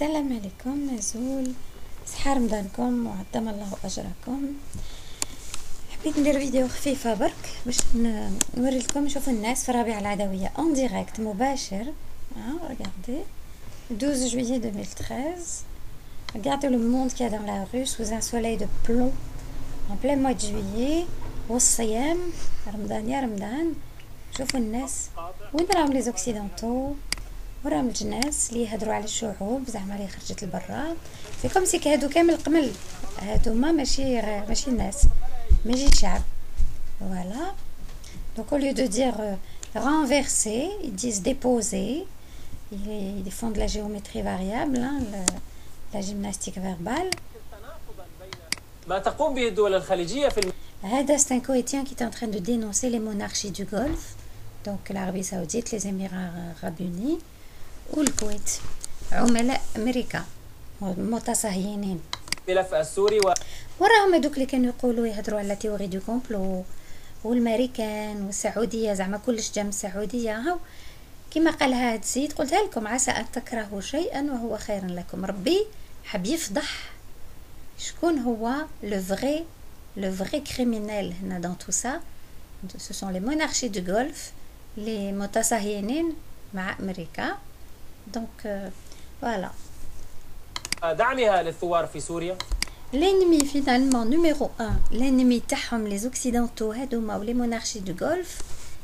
السلام عليكم نزول صحة رمضانكم وعظم الله اجركم. حبيت ندير فيديو خفيفه برك باش نوري لكم نشوفوا الناس في الربيعه العدويه اون ديريكت مباشر. regardez 12 juillet 2013. Regardez le monde qu'il y a dans la rue sous un soleil de plomb en plein mois de juillet. والصيام رمضان يا رمضان. شوفوا الناس وين راهم لي زوكسيدونتو، وراهم الجناس اللي يهضروا على الشعوب زعما اللي خرجت لبرا. سي كوم سي هادو كامل قمل، هادوما ماشي الناس، ماشي الشعب. فوالا دونك au lieu de dire renverser, ils disent déposer. Ils font de la géométrie variable, la gymnastique verbale. ما تقوم به الدول الخليجية في هذا c'est un Koweïtien qui est en train de dénoncer les monarchies du Golfe, donc l'Arabie Saoudite, les Émirats Arabes Unis والكويت. عملاء أمريكا متصهينين. الملف السوري وراهم هذوك اللي كانوا يقولوا يهضروا على تيوري دو كومبلو والامريكان والسعوديه، زعما كلش جا من السعوديه. هاو كما قالها هاد السيد، قلتها لكم عسى ان تكرهوا شيئا وهو خير لكم. ربي حب يفضح شكون هو لو فري كريمينال هنا دون تو سا. سو سون لي مونارشي دو غولف لي متصهينين مع امريكا. دونك فوالا دعمها للثوار في سوريا. L'ennemi finalement numéro 1, l'ennemi تاعهم les occidentaux هادوما ou les monarchies du Golfe,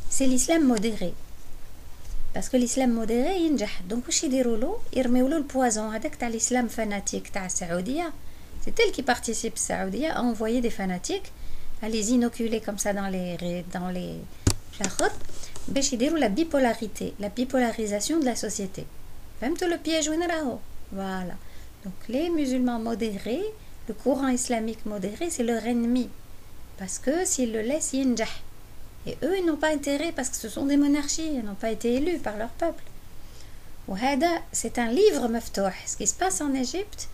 c'est l'islam modéré. Parce que l'islam modéré ينجح. Donc واش يديروا له؟ يرميوا له البوازون هذاك تاع الاسلام فاناتيك تاع السعوديه. C'est elle qui participe السعوديه à envoyer des fanatiques à les inoculer comme ça dans les شاخر باش يديروا la bipolarisation de la société. فهمتوا le piège وين راهو؟ Voilà. Donc les musulmans modérés, le courant islamique modéré, c'est leur ennemi. Parce que s'ils le laissent, ينجح. Et eux, ils n'ont pas intérêt parce que ce sont des monarchies, ils n'ont pas été élus par leur peuple. وهذا, c'est un livre مفتوح. Ce qui se passe en Égypte,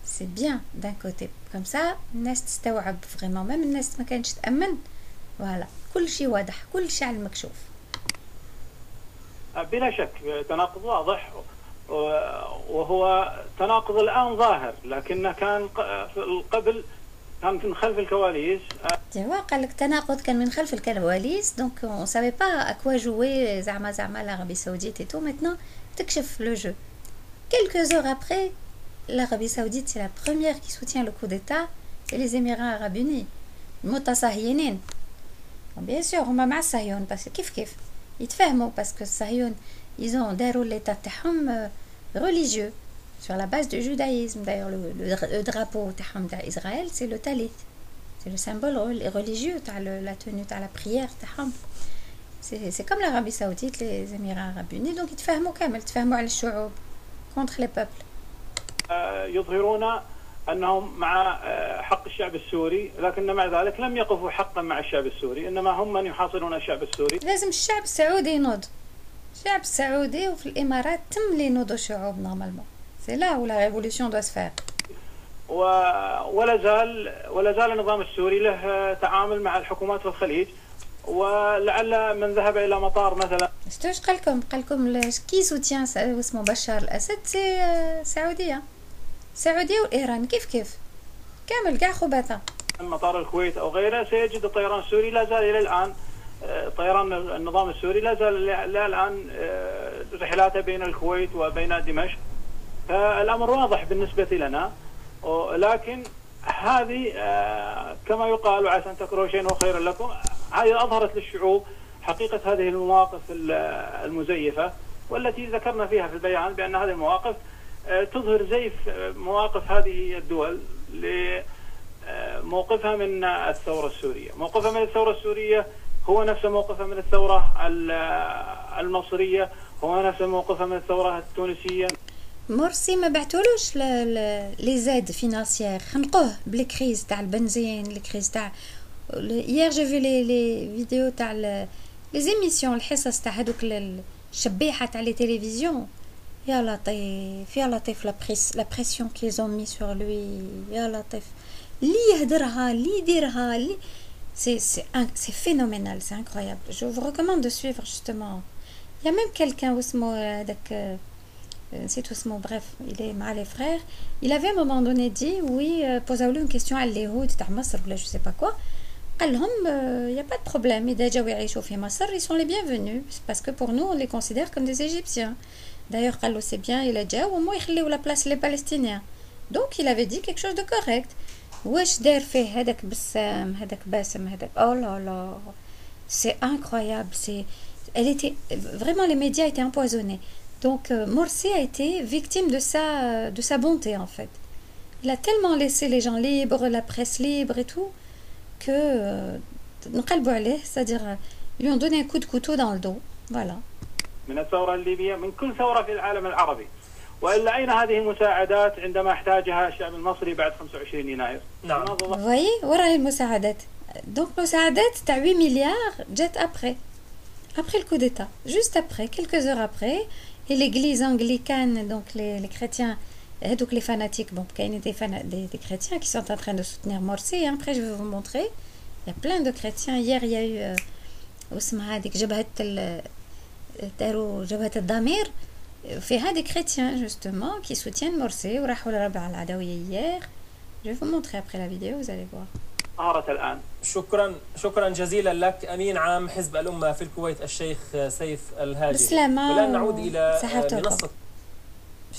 c'est bien d'un côté. Comme ça, الناس تستوعب vraiment. Même الناس ما كانتش تأمن. Voilà. كل شيء واضح. كل شيء على المكشوف. بلا شك تناقض واضح، وهو تناقض الآن ظاهر، لكنه كان قبل كان من خلف الكواليس. قال لك تناقض كان من خلف الكواليس. دونك on savait pas à quoi jouer زعما l'Arabie Saoudite et tout. Maintenant تكشف le jeu. Quelques heures après, l'Arabie Saoudite c'est la première qui soutient le coup d'état et les Émirats Arabes Unis متصهينين. Bien sûr هما مع الصهيون بس كيف يتفاهموا parce que الصهيون ils ont داروا l'état تاعهم religieux sur la base du judaïsme. D'ailleurs le drapeau تاع Israël c'est le talit, c'est le symbole religieux تاع la tenue تاع la prière تاعهم. c'est comme l'Arabie Saoudite, les Émirats Arabes Unis. donc يتفاهموا كامل، يتفاهموا على الشعوب contre les peuples. يظهرون أنهم مع حق الشعب السوري، لكن مع ذلك لم يقفوا حقا مع الشعب السوري، إنما هم من يحاصرون الشعب السوري. لازم الشعب السعودي ينوض. الشعب السعودي وفي الإمارات تم لي ينوضوا الشعوب نورمالمون. سي لا où la révolution doit se faire. ولا زال النظام السوري له تعامل مع الحكومات في الخليج، ولعل من ذهب إلى مطار مثلا. شتوش قال لكم كي سوتيان اسمه بشار الأسد سي سعودية وإيران كيف كامل كاع خبثة. مطار الكويت أو غيره سيجد الطيران السوري لا زال إلى الآن، طيران النظام السوري لا زال الآن رحلاته بين الكويت وبين دمشق. الأمر واضح بالنسبة لنا، لكن هذه كما يقال وعسى أن تكرهوا شيئا وخيرا لكم، هذه أظهرت للشعوب حقيقة هذه المواقف المزيفة، والتي ذكرنا فيها في البيان بأن هذه المواقف تظهر زيف مواقف هذه الدول لموقفها من الثورة السورية. موقفها من الثورة السورية هو نفس موقفها من الثورة المصرية، هو نفس موقفها من الثورة التونسية. مرسي ما بعتولوش لي زاد فينانسيير، خنقوه بالكريز تاع البنزين، الكريز تاع hier j'ai vu les vidéos تاع لي زيميسيون، الحصص تاع هذوك الشبيحه تاع لي تيليفزيون. يا لطيف la pression qu'ils ont mis sur lui. يا لطيف اللي يهدرها اللي يديرها c'est phénoménal, c'est incroyable. Je vous recommande de suivre justement. Il y a même quelqu'un اسمه هذاك نسيت اسمه bref il est مع les frères il avait à un moment donné dit oui posaو له une question على اليهود تاع مصر ولا je sais pas quoi قال لهم y a pas de problème إذا جاو يعيشوا في مصر ils sont les bienvenus parce que pour nous on les considère comme des Égyptiens d'ailleurs قال له c'est bien il a جاو au moins يخليو la place les Palestiniens donc il avait dit quelque chose de correct واش دار فيه هذاك بسام هذاك باسم هذاك oh là là c'est incroyable c'est elle était vraiment les médias étaient empoisonnés donc Morsi a été victime de sa bonté en fait il a tellement laissé les gens libres la presse libre et tout que نقلبوا عليه c'est-à-dire ils lui ont donné un coup de couteau dans le dos voilà من الثورة الليبية من كل ثورة في العالم العربي وإلا أين هذه المساعدات عندما احتاجها الشعب المصري بعد 25 يناير نعم vous voyez وراهي المساعدات donc المساعدات تاع 8 مليار جات après le coup d'état juste après quelques heures après et l'église anglicane donc les chrétiens donc les fanatiques bon كاين des chrétiens qui sont en train de soutenir Morsi après je vais vous montrer il y a plein de chrétiens hier il y a eu اسمها هذيك جبهة الضمير فيها des chrétiens justement qui soutiennent Morsi وراحوا لربع العدوية hier je vais vous montrer après la vidéo vous allez voir ظهرت الآن شكرا جزيلا لك أمين عام حزب الأمة في الكويت الشيخ سيف الهاجري بسلامة والآن نعود إلى صحة منصة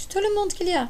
tout le monde qu'il y a